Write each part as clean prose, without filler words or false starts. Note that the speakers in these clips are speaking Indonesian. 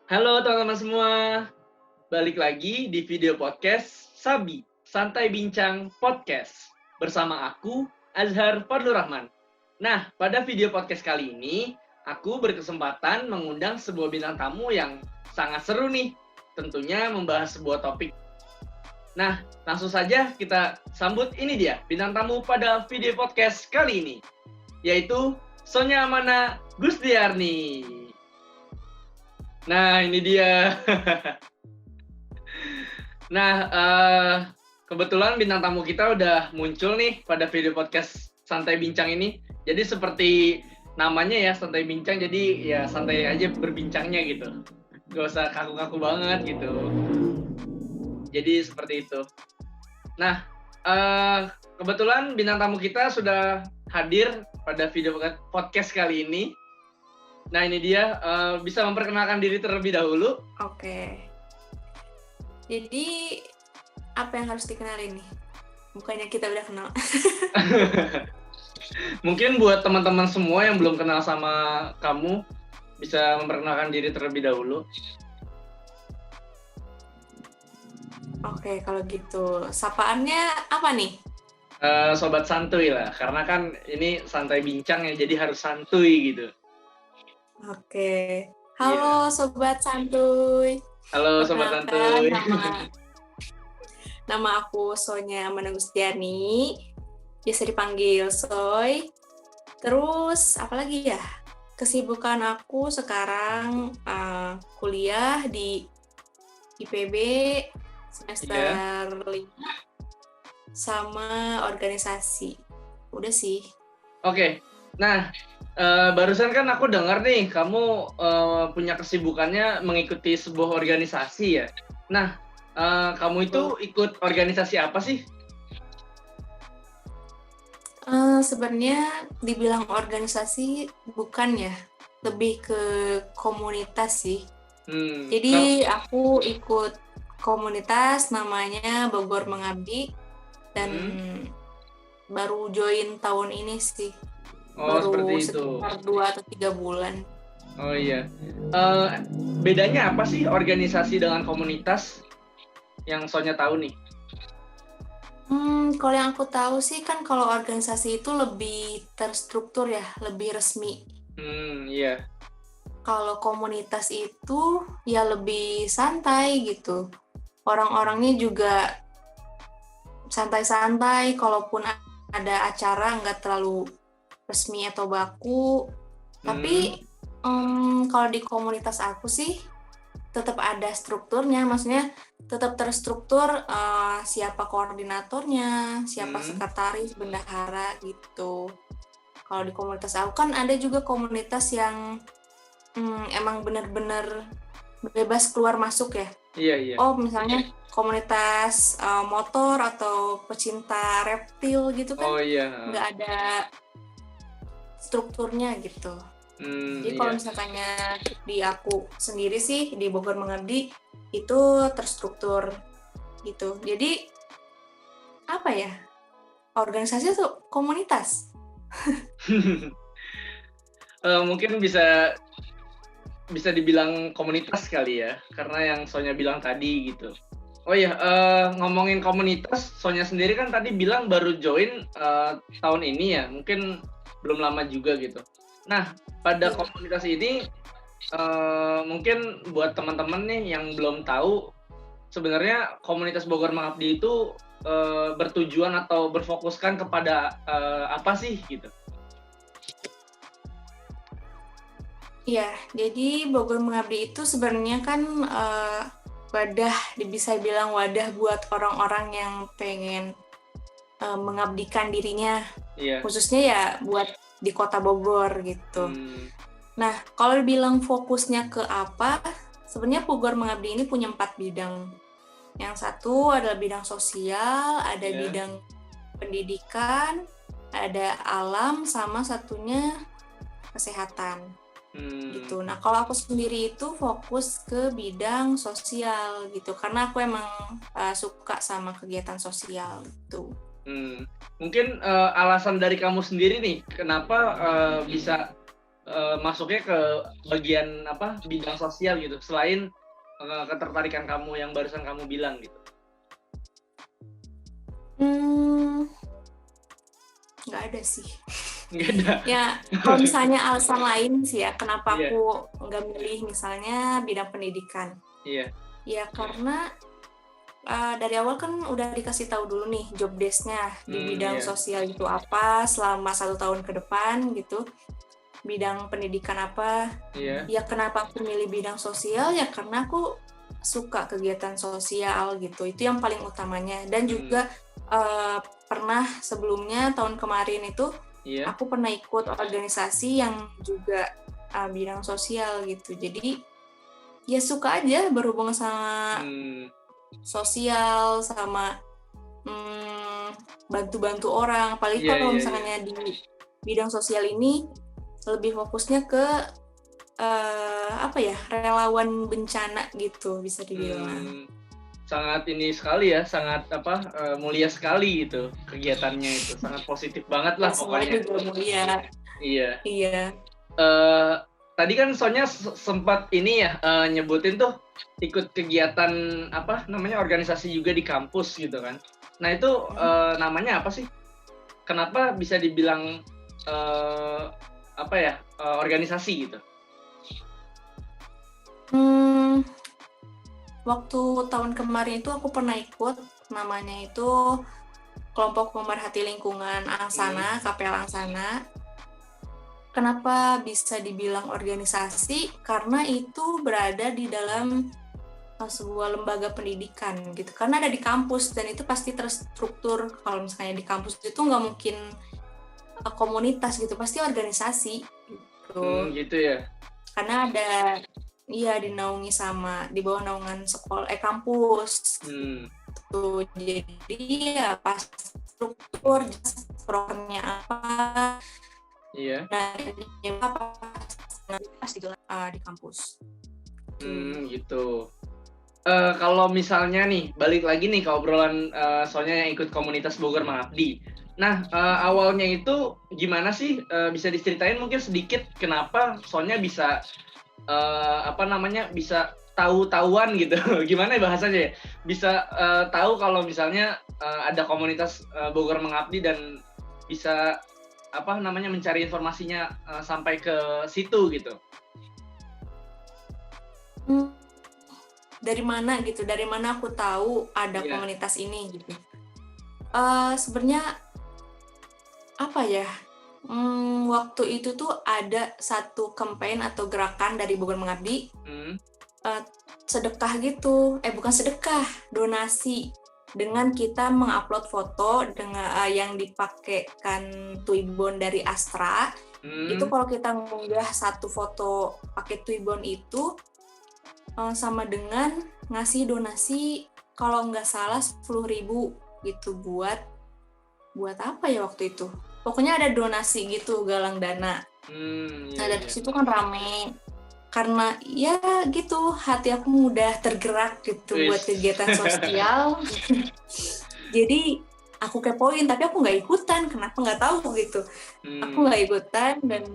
Halo teman-teman semua, balik lagi di video podcast Sabi, Santai Bincang Podcast. Bersama aku, Azhar Fadlur Rahman. Nah, pada video podcast kali ini, aku berkesempatan mengundang sebuah bintang tamu yang sangat seru nih. Tentunya membahas sebuah topik. Nah, langsung saja kita sambut ini dia, bintang tamu pada video podcast kali ini. Yaitu Sonya Amana Gusdiarni. Nah, ini dia. Nah, kebetulan bintang tamu kita udah muncul nih pada video podcast Santai Bincang ini. Jadi seperti namanya ya, Santai Bincang, jadi ya santai aja berbincangnya gitu. Gak usah kaku-kaku banget gitu. Jadi seperti itu. Nah, kebetulan bintang tamu kita sudah hadir pada video podcast kali ini. Nah, ini dia, bisa memperkenalkan diri terlebih dahulu. Oke. Jadi, apa yang harus dikenalin nih? Bukannya kita udah kenal. Mungkin buat teman-teman semua yang belum kenal sama kamu, bisa memperkenalkan diri terlebih dahulu. Oke, kalau gitu. Sapaannya apa nih? Sobat santuy lah, karena kan ini santai bincang ya, jadi harus santuy gitu. Oke. Halo Sobat Santuy. Halo Sobat Santuy. Nama aku Sonya Amana Gusdiarni. Biasa dipanggil Soy. Terus, apalagi ya? Kesibukan aku sekarang kuliah di IPB semester 5 sama organisasi. Udah sih. Oke. Nah, barusan kan aku dengar nih kamu punya kesibukannya mengikuti sebuah organisasi ya. Nah, kamu itu ikut organisasi apa sih? Sebenarnya dibilang organisasi bukan ya, lebih ke komunitas sih. Jadi aku ikut komunitas namanya Bogor Mengabdi dan baru join tahun ini sih. Baru sekitar 2 atau 3 bulan. Oh iya. Bedanya apa sih organisasi dengan komunitas yang Sonya tahu nih? Kalau yang aku tahu sih kan kalau organisasi itu lebih terstruktur ya, lebih resmi. Iya. Kalau komunitas itu ya lebih santai gitu. Orang-orangnya juga santai-santai, kalaupun ada acara nggak terlalu resmi atau baku. Tapi kalau di komunitas aku sih tetap ada strukturnya, maksudnya tetap terstruktur siapa koordinatornya, siapa sekretaris, bendahara gitu. Kalau di komunitas aku kan ada juga komunitas yang emang benar-benar bebas keluar masuk ya. Iya. Oh, misalnya komunitas motor atau pecinta reptil gitu kan. Oh iya. Nggak ada strukturnya gitu. Jadi kalau misalnya di aku sendiri sih di Bogor Mengabdi itu terstruktur gitu. Jadi apa ya? Organisasi atau komunitas? Mungkin bisa dibilang komunitas kali ya, karena yang Sonya bilang tadi gitu. Oh iya, ngomongin komunitas, Sonya sendiri kan tadi bilang baru join tahun ini ya, mungkin belum lama juga gitu. Nah, pada komunitas ini mungkin buat teman-teman nih yang belum tahu, sebenarnya komunitas Bogor Mengabdi itu bertujuan atau berfokuskan kepada apa sih gitu? Iya, jadi Bogor Mengabdi itu sebenarnya kan wadah, bisa bilang wadah buat orang-orang yang pengen mengabdikan dirinya, khususnya ya buat di kota Bogor gitu. Nah, kalau dibilang fokusnya ke apa, sebenarnya Bogor Mengabdi ini punya 4 bidang. Yang satu adalah bidang sosial, ada bidang pendidikan, ada alam, sama satunya kesehatan. Gitu. Nah, kalau aku sendiri itu fokus ke bidang sosial gitu, karena aku emang suka sama kegiatan sosial gitu. Mungkin alasan dari kamu sendiri nih, kenapa bisa masuknya ke bagian apa bidang sosial gitu selain ketertarikan kamu yang barusan kamu bilang gitu? Nggak ada sih. Nggak ada. Ya, kalau misalnya alasan lain sih ya, kenapa Iya. aku nggak milih misalnya bidang pendidikan. Iya. Ya karena dari awal kan udah dikasih tahu dulu nih job desk-nya di bidang Iya. sosial itu apa selama 1 tahun ke depan gitu. Bidang pendidikan apa. Iya. Ya kenapa aku milih bidang sosial ya karena aku suka kegiatan sosial gitu. Itu yang paling utamanya. Dan juga pernah sebelumnya tahun kemarin itu Iya. aku pernah ikut organisasi yang juga bidang sosial gitu. Jadi ya suka aja berhubungan sama sosial, sama bantu-bantu orang. Apalagi kalau misalnya di bidang sosial ini lebih fokusnya ke apa ya, relawan bencana gitu bisa dibilang. Sangat ini sekali ya, sangat mulia sekali itu kegiatannya itu, sangat positif banget lah pokoknya. Semuanya juga mulia. Iya. Iya. Tadi kan Sonya sempat ini ya nyebutin tuh ikut kegiatan apa namanya organisasi juga di kampus gitu kan. Nah itu namanya apa sih? Kenapa bisa dibilang organisasi gitu? Waktu tahun kemarin itu aku pernah ikut, namanya itu Kelompok Pemerhati Lingkungan Angsana, KPL Angsana. Kenapa bisa dibilang organisasi? Karena itu berada di dalam sebuah lembaga pendidikan gitu. Karena ada di kampus dan itu pasti terstruktur. Kalau misalnya di kampus itu nggak mungkin komunitas gitu, pasti organisasi gitu. Gitu ya. Karena ada dinaungi sama di bawah naungan sekolah kampus. Tuh, jadi ya pas struktur programnya apa. Iya. Nah, pas di kampus. Gitu. Kalau misalnya nih balik lagi nih ke obrolan Sonya yang ikut komunitas Bogor Mengabdi. Nah, awalnya itu gimana sih? Bisa diceritain mungkin sedikit kenapa Sonya bisa bisa tahu-tahuan gitu. Gimana ya bahasanya ya? Bisa tahu kalau misalnya ada komunitas Bogor Mengabdi dan bisa mencari informasinya sampai ke situ gitu. Dari mana gitu? Dari mana aku tahu ada komunitas ini gitu? Sebenarnya apa ya? Waktu itu tuh ada satu campaign atau gerakan dari Bogor Mengabdi, sedekah gitu, bukan sedekah, donasi dengan kita mengupload foto dengan yang dipakaikan Tuibon dari Astra. Itu kalau kita ngunggah satu foto pakai Tuibon itu sama dengan ngasih donasi kalau nggak salah 10.000 gitu buat apa ya waktu itu. Pokoknya ada donasi gitu, galang dana. Nah dari situ kan rame. Karena ya gitu, hati aku mudah tergerak gitu buat kegiatan sosial. Jadi aku kepoin, tapi aku nggak ikutan. Kenapa nggak tahu gitu. Aku nggak ikutan dan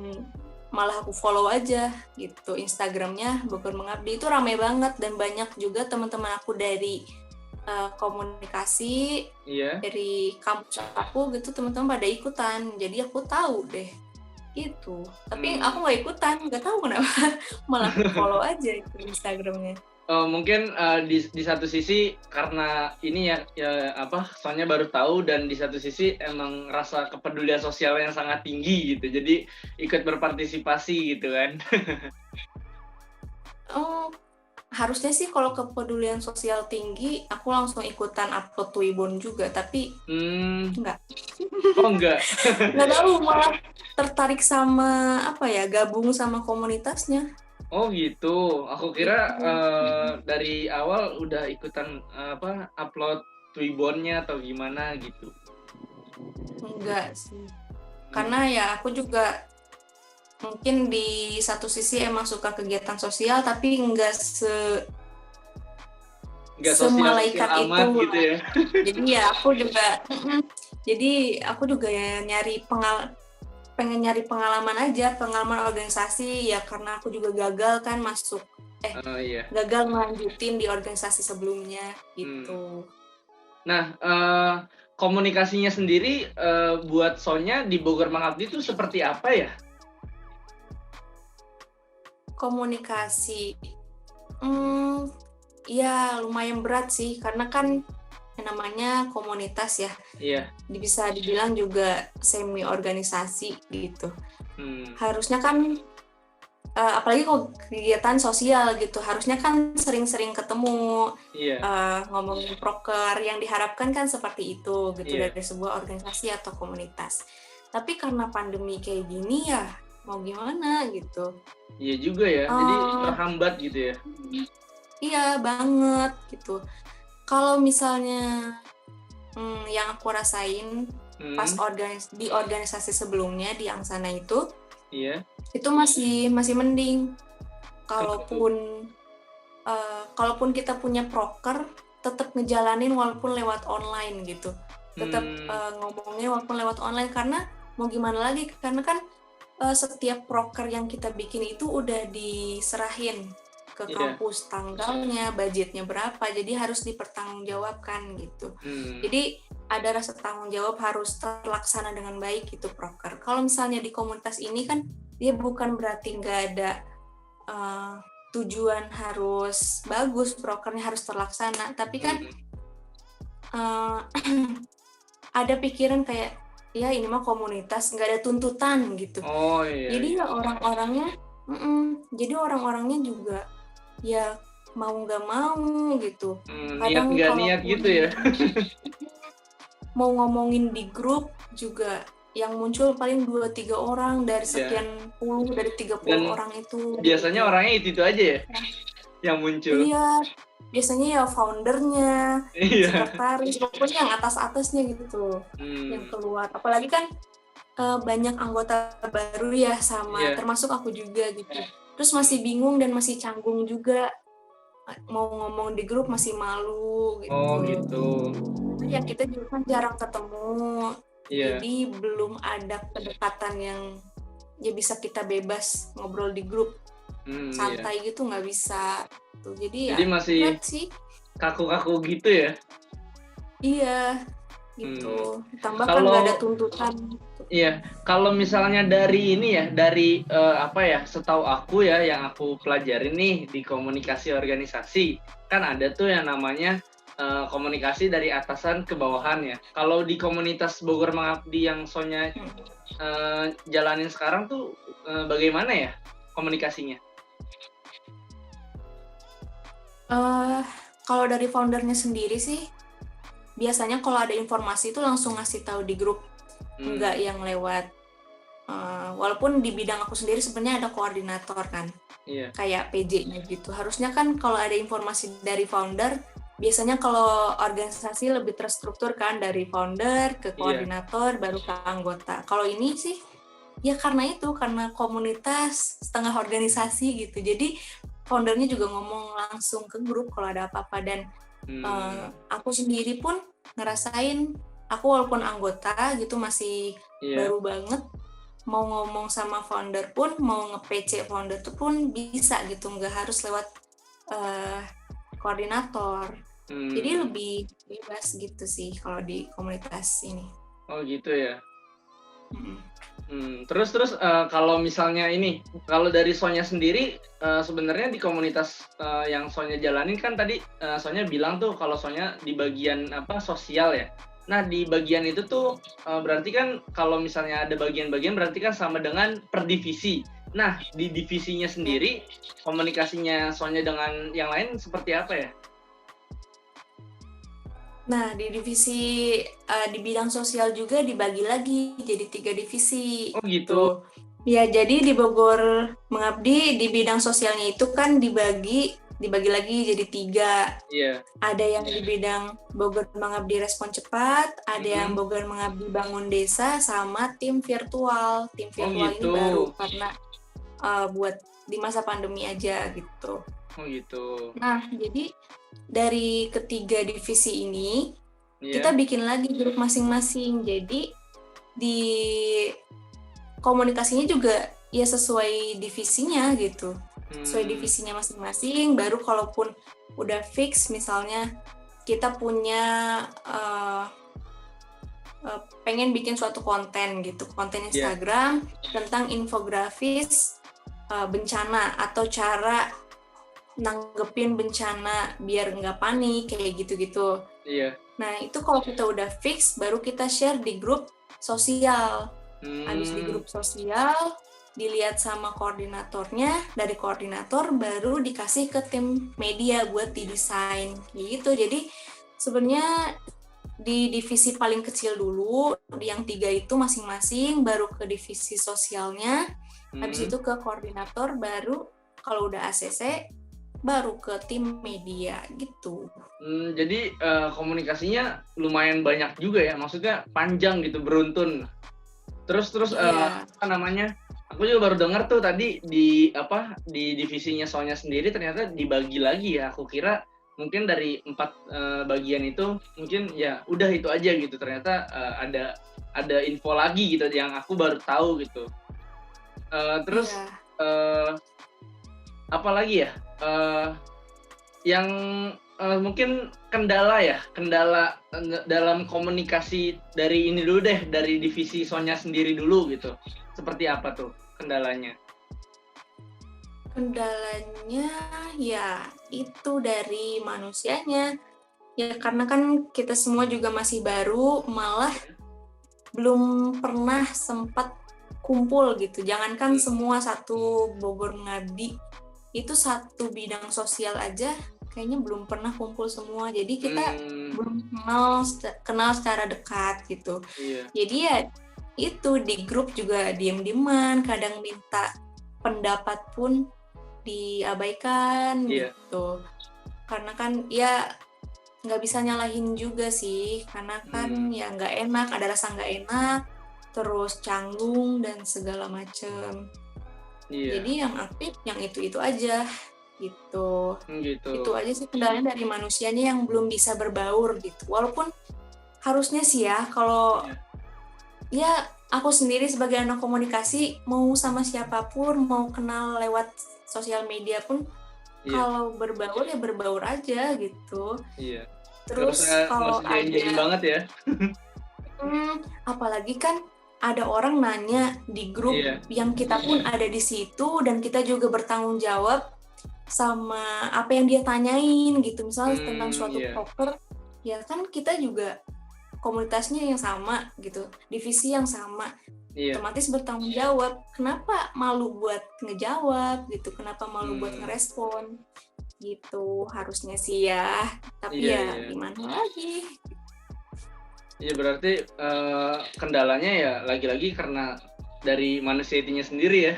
malah aku follow aja gitu. Instagramnya Bogor Mengabdi itu rame banget dan banyak juga teman-teman aku dari komunikasi dari kampus aku gitu, teman-teman pada ikutan, jadi aku tahu deh gitu. Tapi aku nggak ikutan, nggak tahu kenapa, malah follow aja itu Instagramnya. Mungkin di satu sisi karena ini soalnya baru tahu, dan di satu sisi emang rasa kepedulian sosial yang sangat tinggi gitu, jadi ikut berpartisipasi gitu kan. Harusnya sih kalau kepedulian sosial tinggi, aku langsung ikutan upload Tuibon juga, tapi enggak. Oh enggak? Nggak tahu, malah tertarik sama gabung sama komunitasnya. Oh gitu, aku kira dari awal udah ikutan upload Tuibonnya atau gimana gitu. Enggak sih, karena ya aku juga mungkin di satu sisi emang suka kegiatan sosial, tapi enggak semalaikat itu gitu ya. Jadi ya aku juga nyari pengen nyari pengalaman aja, pengalaman organisasi ya, karena aku juga gagal kan masuk Iya. gagal melanjutin di organisasi sebelumnya gitu. Nah, komunikasinya sendiri, buat Sonya di Bogor Mengabdi itu seperti apa ya? Komunikasi, ya lumayan berat sih, karena kan yang namanya komunitas ya, Iya. bisa dibilang juga semi organisasi gitu. Hmm. Harusnya kan apalagi kalau kegiatan sosial gitu, harusnya kan sering-sering ketemu, Iya. ngomongin proker, yang diharapkan kan seperti itu gitu Iya. dari sebuah organisasi atau komunitas. Tapi karena pandemi kayak gini ya mau gimana gitu. Iya juga ya, jadi terhambat gitu ya. Iya banget gitu. Kalau misalnya yang aku rasain pas di organisasi sebelumnya di Angsana itu, Iya. itu masih mending. Kalaupun kita punya proker, tetap ngejalanin walaupun lewat online gitu. Tetap ngomongnya walaupun lewat online, karena mau gimana lagi, karena kan setiap proker yang kita bikin itu udah diserahin ke kampus, tanggalnya, budgetnya berapa, jadi harus dipertanggungjawabkan gitu. Jadi ada rasa tanggung jawab, harus terlaksana dengan baik gitu proker. Kalau misalnya di komunitas ini kan dia bukan berarti nggak ada tujuan harus bagus, prokernya harus terlaksana, tapi kan ada pikiran kayak, ya ini mah komunitas, nggak ada tuntutan gitu. Oh iya. Jadi ya orang-orangnya juga ya mau nggak mau gitu. Kadang nggak niat gitu ya. Mau ngomongin di grup juga yang muncul paling 2-3 orang dari sekian puluh, dari 30 orang itu. Biasanya gitu. Orangnya itu aja ya yang muncul. Iya, biasanya ya foundernya, sekretaris, pokoknya yang atas-atasnya gitu yang keluar. Apalagi kan banyak anggota baru ya, sama termasuk aku juga gitu. Terus masih bingung dan masih canggung juga, mau ngomong di grup masih malu gitu. Oh gitu. Ya kita juga kan jarang ketemu, jadi belum ada kedekatan yang ya bisa kita bebas ngobrol di grup santai gitu, nggak bisa tuh. Jadi ya masih kaku-kaku gitu ya. Iya gitu, tambah kan nggak ada tuntutan. Iya, kalau misalnya dari ini ya, dari setahu aku ya, yang aku pelajarin nih di komunikasi organisasi, kan ada tuh yang namanya komunikasi dari atasan ke bawahan ya. Kalau di komunitas Bogor Mengabdi yang Sonya jalanin sekarang tuh bagaimana ya komunikasinya? Kalau dari foundernya sendiri sih, biasanya kalau ada informasi itu langsung ngasih tahu di grup, nggak yang lewat. Walaupun di bidang aku sendiri sebenarnya ada koordinator kan, kayak PJ-nya gitu. Harusnya kan kalau ada informasi dari founder, biasanya kalau organisasi lebih terstruktur kan, dari founder ke koordinator baru ke anggota. Kalau ini sih ya karena komunitas setengah organisasi gitu, jadi foundernya juga ngomong langsung ke grup kalau ada apa-apa. Dan aku sendiri pun ngerasain, aku walaupun anggota gitu masih baru banget, mau ngomong sama founder pun, mau nge-PC founder tuh pun bisa gitu, nggak harus lewat koordinator. Jadi lebih bebas gitu sih kalau di komunitas ini. Oh gitu ya. Terus kalau misalnya ini, kalau dari Sonya sendiri sebenarnya di komunitas yang Sonya jalanin kan tadi Sonya bilang tuh kalau Sonya di bagian sosial ya. Nah di bagian itu tuh berarti kan kalau misalnya ada bagian-bagian berarti kan sama dengan per divisi. Nah di divisinya sendiri komunikasinya Sonya dengan yang lain seperti apa ya? Nah, di divisi di bidang sosial juga dibagi lagi jadi 3 divisi. Oh gitu. Ya, jadi di Bogor Mengabdi di bidang sosialnya itu kan dibagi lagi jadi 3. Iya. Ada yang di bidang Bogor Mengabdi Respon Cepat, ada yang Bogor Mengabdi Bangun Desa, sama tim virtual. Tim virtual ini baru karena buat di masa pandemi aja gitu. Oh gitu. Nah, jadi dari ketiga divisi ini kita bikin lagi grup masing-masing. Jadi komunikasinya juga ya sesuai divisinya gitu. Sesuai divisinya masing-masing, baru kalaupun udah fix misalnya kita punya pengen bikin suatu konten gitu, konten Instagram tentang infografis bencana atau cara nanggepin bencana biar nggak panik kayak gitu-gitu. Iya. Nah itu kalau kita udah fix, baru kita share di grup sosial. Habis di grup sosial, dilihat sama koordinatornya, dari koordinator baru dikasih ke tim media buat didesain gitu. Jadi sebenarnya di divisi paling kecil dulu, yang 3 itu masing-masing, baru ke divisi sosialnya, habis itu ke koordinator, baru kalau udah ACC baru ke tim media gitu. Jadi komunikasinya lumayan banyak juga ya, maksudnya panjang gitu, beruntun. Terus apa namanya? Aku juga baru dengar tuh tadi di divisinya Sonya sendiri ternyata dibagi lagi ya. Aku kira mungkin dari 4 bagian itu mungkin ya udah itu aja gitu. Ternyata ada info lagi gitu yang aku baru tahu gitu. Terus apa lagi ya? Yang mungkin kendala dalam komunikasi dari ini dulu deh, dari divisi Sonya sendiri dulu gitu. Seperti apa tuh kendalanya? Kendalanya ya itu dari manusianya. Ya karena kan kita semua juga masih baru, malah belum pernah sempat kumpul gitu. Jangankan semua satu Bogor Mengabdi, itu satu bidang sosial aja kayaknya belum pernah kumpul semua. Jadi kita belum kenal secara dekat gitu. Jadi ya itu di grup juga diem-dieman, kadang minta pendapat pun diabaikan gitu. Karena kan ya nggak bisa nyalahin juga sih, karena kan ya nggak enak, ada rasa nggak enak, terus canggung dan segala macem. Jadi yang aktif yang itu aja gitu. Itu aja sih kendalanya dari manusianya yang belum bisa berbaur gitu. Walaupun harusnya sih ya, kalau ya aku sendiri sebagai anak komunikasi mau sama siapapun, mau kenal lewat sosial media pun, kalau berbaur ya berbaur aja gitu. Terus kalau ada banget ya. Apalagi kan ada orang nanya di grup yang kita pun ada di situ dan kita juga bertanggung jawab sama apa yang dia tanyain gitu. Misalnya tentang suatu poker, ya kan kita juga komunitasnya yang sama gitu, divisi yang sama, otomatis bertanggung jawab. Kenapa malu buat ngejawab gitu, kenapa malu buat ngerespon gitu, harusnya sih ya, tapi gimana lagi. Iya berarti kendalanya ya lagi-lagi karena dari manusianya sendiri ya.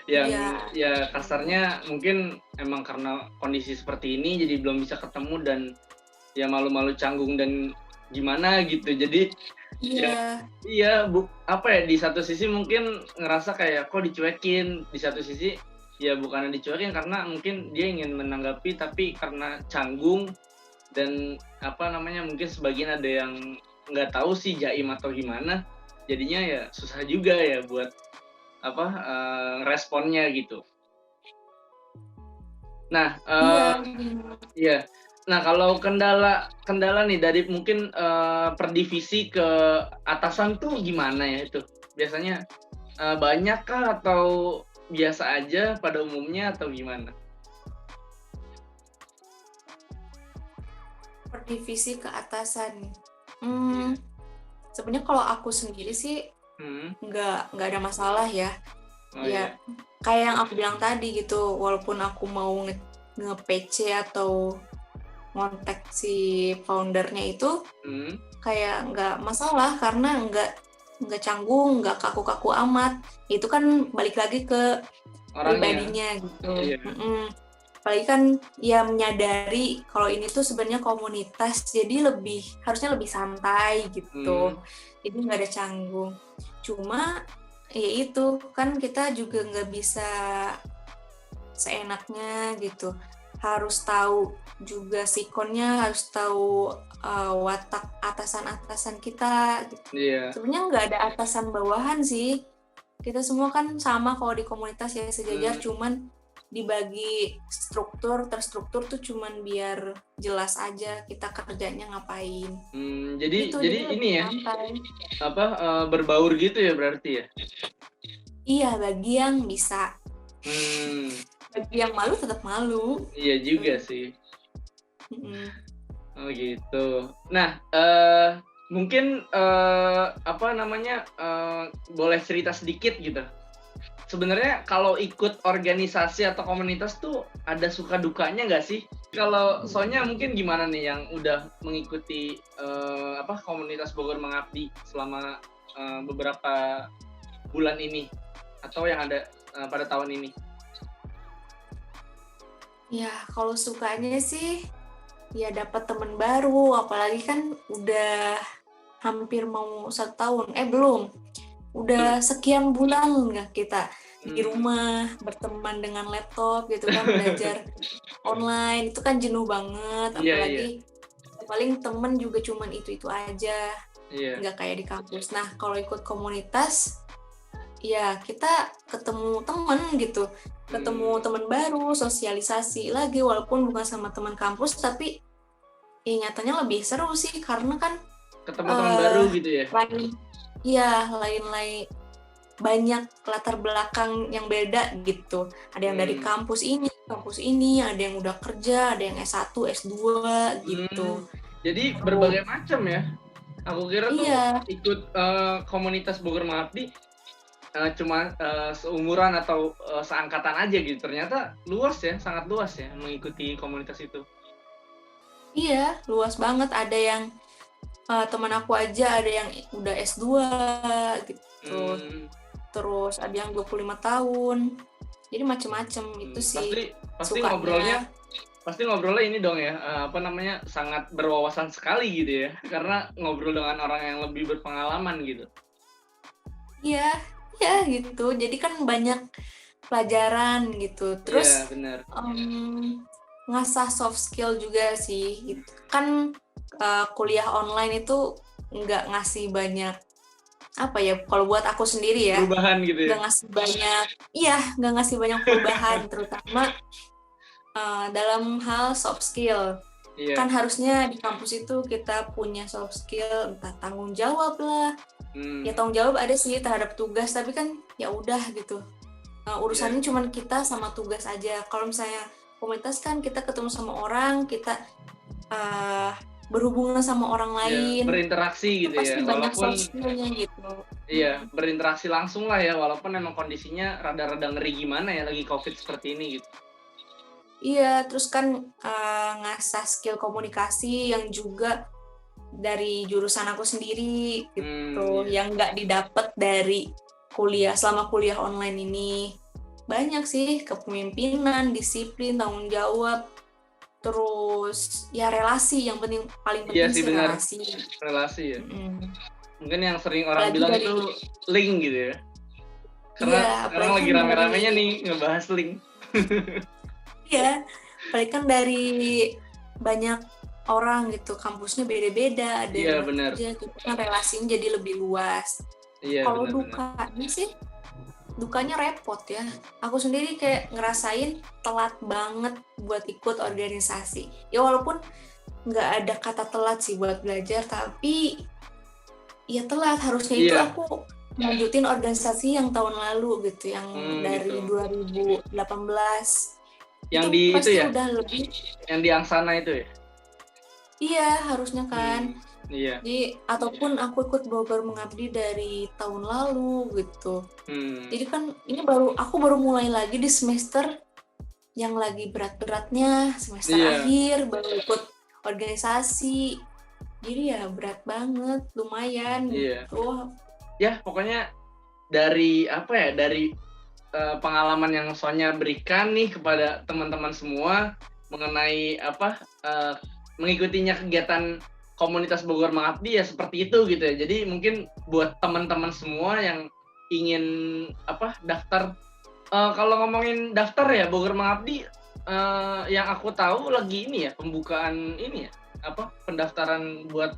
Yang ya kasarnya mungkin emang karena kondisi seperti ini jadi belum bisa ketemu dan ya malu-malu canggung dan gimana gitu. Jadi di satu sisi mungkin ngerasa kayak kok dicuekin, di satu sisi ya bukannya dicuekin karena mungkin dia ingin menanggapi tapi karena canggung dan mungkin sebagian ada yang nggak tahu sih jaim atau gimana, jadinya ya susah juga ya buat responnya gitu. Nah, Nah, kalau kendala nih dari mungkin per divisi ke atasan tuh gimana ya itu? Biasanya banyak kah atau biasa aja pada umumnya atau gimana? Per divisi ke atasan. Sebenarnya kalau aku sendiri sih nggak ada masalah ya. Kayak yang aku bilang tadi gitu, walaupun aku mau nge-PC atau ngontak si foundernya itu kayak nggak masalah karena nggak canggung, nggak kaku-kaku amat. Itu kan balik lagi ke pribadinya gitu. Apalagi kan ya menyadari kalau ini tuh sebenarnya komunitas, jadi harusnya lebih santai gitu. Jadi nggak ada canggung. Cuma ya itu kan kita juga nggak bisa seenaknya gitu. Harus tahu juga sikonnya, harus tahu watak atasan-atasan kita gitu. Sebenarnya nggak ada atasan bawahan sih, kita semua kan sama kalau di komunitas ya, sejajar, Hmm. cuman dibagi terstruktur tuh cuman biar jelas aja kita kerjanya ngapain. Jadi Gitu, jadi jadi ini lebih ya, santai. apa, berbaur gitu ya berarti ya? Iya, bagi yang bisa. Hmm. Bagi yang malu tetap malu. Iya juga sih. Mm-mm. Oh gitu. Nah, mungkin apa namanya, boleh cerita sedikit gitu. Sebenarnya kalau ikut organisasi atau komunitas tuh ada suka dukanya nggak sih? Kalau Sonya mungkin gimana nih yang udah mengikuti apa komunitas Bogor Mengabdi selama beberapa bulan ini atau yang ada pada tahun ini? Ya, kalau sukanya sih ya dapat teman baru, apalagi kan udah hampir mau 1 tahun, belum, udah sekian bulan nggak kita di rumah berteman dengan laptop gitu kan, belajar online itu kan jenuh banget, Iya, apalagi paling temen juga cuman itu aja, iya. nggak kayak di kampus. Nah, kalau ikut komunitas ya kita ketemu temen gitu, ketemu teman baru, sosialisasi lagi walaupun bukan sama teman kampus, tapi ya nyatanya lebih seru sih karena kan Ketemu teman baru gitu ya? lain banyak latar belakang yang beda gitu. Ada yang dari kampus ini, ada yang udah kerja, ada yang S1, S2 gitu. Jadi berbagai macam ya? Aku kira tuh ikut komunitas Bogor Mengabdi cuma seumuran atau seangkatan aja gitu. Ternyata luas ya, sangat luas ya mengikuti komunitas itu. Iya, luas banget. Ada yang teman aku aja ada yang udah S2 gitu. Terus ada yang 25 tahun. Jadi macem-macem itu sih. Pasti ngobrolnya ini dong ya, apa namanya, sangat berwawasan sekali gitu ya. Karena ngobrol dengan orang yang lebih berpengalaman gitu. Iya, gitu. Jadi kan banyak pelajaran gitu. Terus ngasah soft skill juga sih. Gitu. Kan kuliah online itu nggak ngasih banyak apa ya, kalau buat aku sendiri ya, perubahan gitu ya, nggak ngasih banyak perubahan terutama dalam hal soft skill. Kan harusnya di kampus itu kita punya soft skill, entah tanggung jawab lah, ya tanggung jawab ada sih terhadap tugas, tapi kan ya udah gitu, urusannya cuman kita sama tugas aja. Kalau misalnya komunitas kan kita ketemu sama orang, kita berhubungan sama orang lain, berinteraksi gitu ya, walaupun gitu. Iya, berinteraksi langsung lah ya, walaupun memang kondisinya rada-rada ngeri gimana ya lagi COVID seperti ini gitu. Iya, terus kan ngasah skill komunikasi yang juga dari jurusan aku sendiri gitu, yang nggak didapat dari selama kuliah online ini. Banyak sih, kepemimpinan, disiplin, tanggung jawab, terus ya relasi, yang paling penting sih relasi ya. Mungkin yang sering orang bilang itu link gitu ya, karena sekarang lagi rame-ramenya nih ngebahas link. Iya, apalagi kan dari banyak orang gitu, kampusnya beda-beda, ada yang kerja gitu kan, relasinya jadi lebih luas. Kalau dukanya sih, dukanya repot ya. Aku sendiri kayak ngerasain telat banget buat ikut organisasi. Ya walaupun nggak ada kata telat sih buat belajar, tapi ya telat. Harusnya itu aku lanjutin organisasi yang tahun lalu gitu, yang dari 2018. Yang itu di pasti itu ya? Udah lebih. Yang di Angsana itu ya? Iya, harusnya kan. Iya. Jadi ataupun aku ikut Bogor Mengabdi dari tahun lalu gitu. Jadi kan ini aku baru mulai lagi di semester yang lagi berat-beratnya, semester akhir, baru ikut organisasi. Jadi ya berat banget, lumayan gitu. Ya, pokoknya dari pengalaman yang Sonya berikan nih kepada teman-teman semua mengenai mengikutinya kegiatan komunitas Bogor Mengabdi ya seperti itu gitu ya. Jadi mungkin buat teman-teman semua yang ingin daftar, kalau ngomongin daftar ya Bogor Mengabdi, yang aku tahu lagi ini ya pembukaan ini ya, pendaftaran buat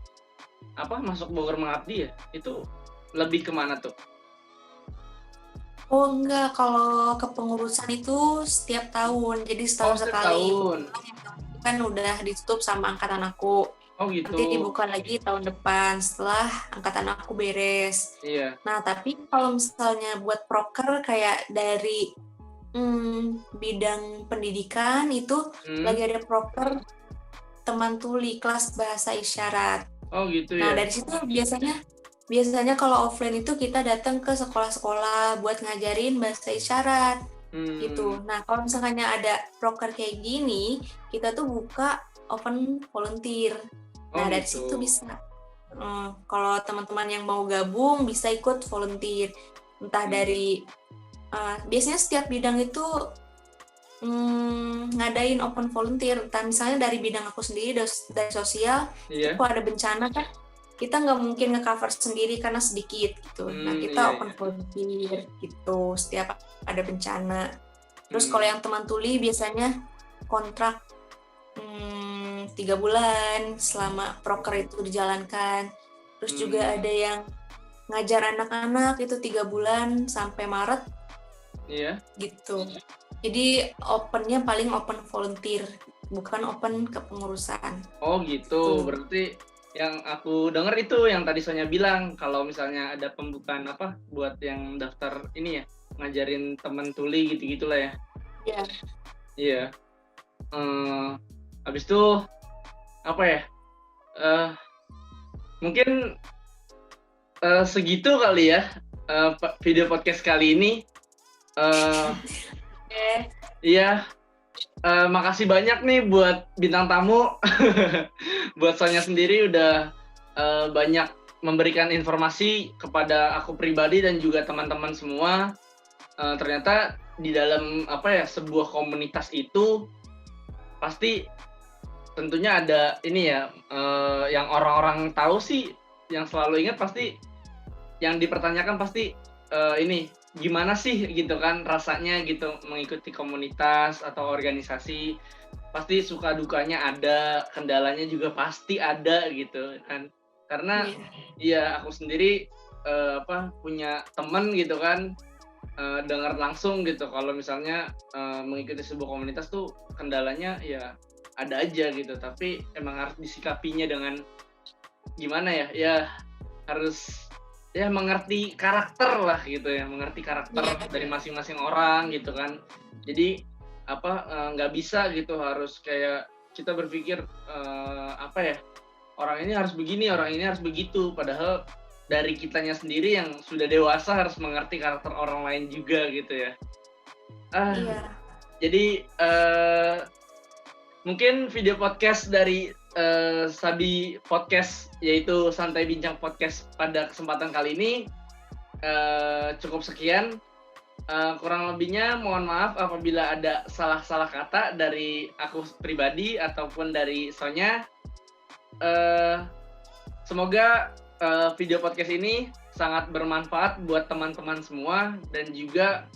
masuk Bogor Mengabdi ya, itu lebih kemana tuh? Oh enggak, kalau kepengurusan itu setiap tahun, jadi Oh, setahun setiap sekali. tahun. Kan udah ditutup sama angkatan aku. Oh gitu. Nanti dibuka lagi tahun depan setelah angkatan aku beres. Iya. Nah, tapi kalau misalnya buat proker kayak dari bidang pendidikan itu Hmm. lagi ada proker teman tuli kelas bahasa isyarat. Oh gitu Nah, ya. dari situ biasanya kalau offline itu kita datang ke sekolah-sekolah buat ngajarin bahasa isyarat gitu. Hmm. Nah, kalau misalnya ada proker kayak gini, kita tuh buka open volunteer. Oh Nah, dari gitu. situ bisa. Kalau teman-teman yang mau gabung bisa ikut volunteer. Entah dari biasanya setiap bidang itu ngadain open volunteer. Entah misalnya dari bidang aku sendiri dari sosial, itu Iya. kalau ada bencana kan kita nggak mungkin nge-cover sendiri karena sedikit gitu. Nah, Iya kita iya. open volunteer gitu setiap ada bencana. Terus kalau Hmm. yang teman tuli biasanya kontrak 3 bulan selama proker itu dijalankan. Terus juga ada yang ngajar anak-anak itu 3 bulan sampai Maret Iya. gitu. Jadi opennya paling open volunteer, bukan open kepengurusan. Oh gitu. Tuh. Berarti yang aku dengar itu yang tadi Sonya bilang kalau misalnya ada pembukaan apa buat yang daftar ini ya ngajarin teman tuli gitu-gitulah ya. Ya. Iya. Habis itu apa ya? Mungkin segitu kali ya video podcast kali ini. Iya. Makasih banyak nih buat bintang tamu. Buat Sonya sendiri udah banyak memberikan informasi kepada aku pribadi dan juga teman-teman semua. Ternyata di dalam sebuah komunitas itu pasti tentunya ada ini ya yang orang-orang tahu sih, yang selalu ingat pasti yang dipertanyakan pasti ini gimana sih gitu kan rasanya gitu mengikuti komunitas atau organisasi, pasti suka dukanya ada, kendalanya juga pasti ada gitu kan. Karena ya aku sendiri punya temen gitu kan, dengar langsung gitu kalau misalnya mengikuti sebuah komunitas tuh kendalanya ya ada aja gitu, tapi emang harus disikapinya dengan gimana ya harus ya mengerti karakter lah gitu ya, mengerti karakter dari masing-masing orang gitu kan. Jadi nggak bisa gitu harus kayak kita berpikir orang ini harus begini, orang ini harus begitu, padahal dari kitanya sendiri yang sudah dewasa harus mengerti karakter orang lain juga gitu ya. Jadi mungkin video podcast dari Sabi Podcast, yaitu Santai Bincang Podcast pada kesempatan kali ini cukup sekian. Kurang lebihnya mohon maaf apabila ada salah-salah kata dari aku pribadi ataupun dari Sonya. Semoga video podcast ini sangat bermanfaat buat teman-teman semua, dan juga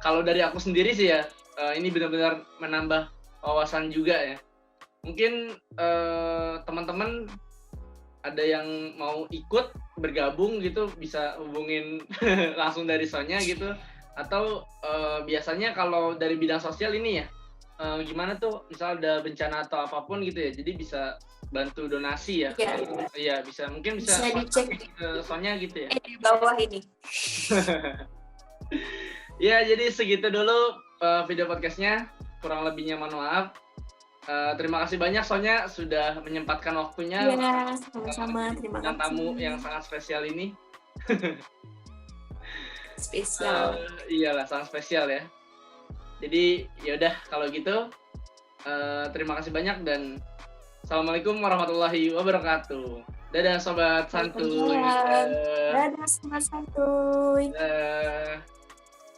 kalau dari aku sendiri sih ya ini benar-benar menambah wawasan juga ya. Mungkin teman-teman ada yang mau ikut bergabung gitu bisa hubungin langsung dari Sonya gitu, atau biasanya kalau dari bidang sosial ini ya gimana tuh misal ada bencana atau apapun gitu ya, jadi bisa bantu donasi ya. Iya bisa, mungkin bisa dicek ke Sonya gitu ya. Di bawah ini. Ya jadi segitu dulu video podcastnya, kurang lebihnya mohon maaf. Terima kasih banyak Sonya sudah menyempatkan waktunya. Iya, sama-sama. Terima kasih. Tamu yang sangat spesial ini. Spesial. Iyalah, sangat spesial ya. Jadi yaudah kalau gitu terima kasih banyak dan assalamualaikum warahmatullahi wabarakatuh. Dadah sobat santuy. Dadah sobat santuy.